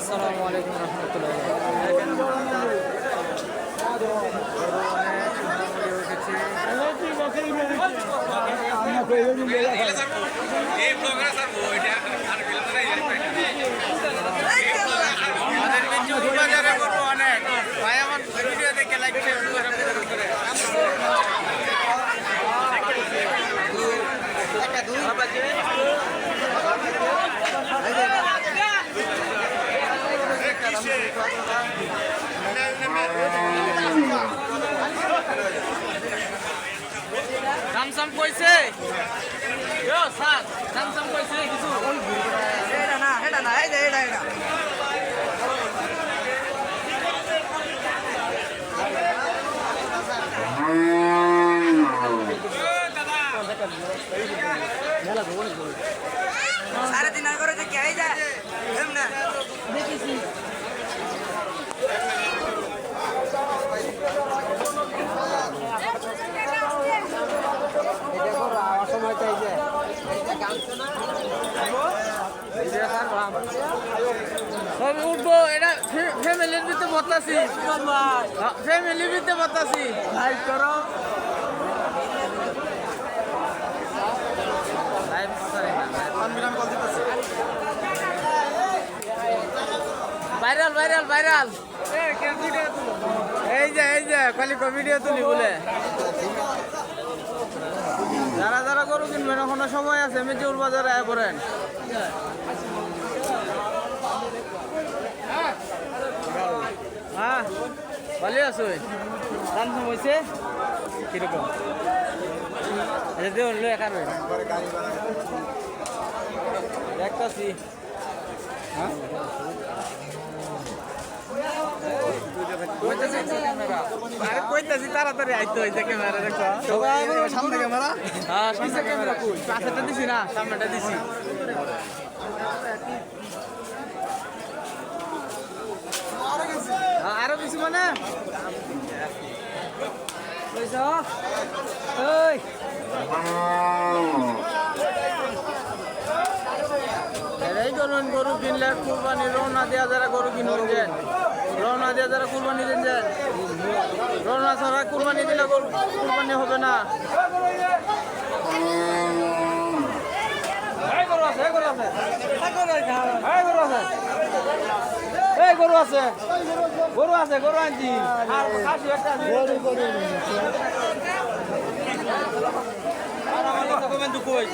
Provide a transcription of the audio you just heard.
আসসালামু আলাইকুম রহমতুল্লাহ। সামসাম কইছে স্যার সামসাম কইছে কিছু এটা না এই যে এটা সাড়ে 3 করে যে কে যায় না দেখেছি উঠবো এটা ফ্যামিলির ভিতরে বতাসি ফ্যামিলির ভিতরে বতাসি লাইভ করো ভাইরাল ভাইরাল ভাইরাল এই যে খালি ভিডিও তুলি বলে যারা যারা গরু কিনবেন এখনো সময় আছে মির্জাপুর বাজারে আয় পড়েন। হ্যাঁ ভালো আছো দাম কম হয়েছে কিরকম দেউন লো একার দেখতেছি হ্যাঁ কইতাছি তাড়াতাড়ি আইতে হয়েছে ক্যামেরা দেখো সামনে ক্যামেরা হ্যাঁ সামনে ক্যামেরা পাশেটা দিছি না সামনেটা দিছি আরো কিছু মানে গরু কিনলে কুরবানি রওনা দেওয়া যারা গরু কিনবেন রওনা দেওয়া যারা কুরবানি দেন যান রওনা ছাড়া কুরবানি দিলে কুরবানি হবে না। গরু আছে গরু আনছি কই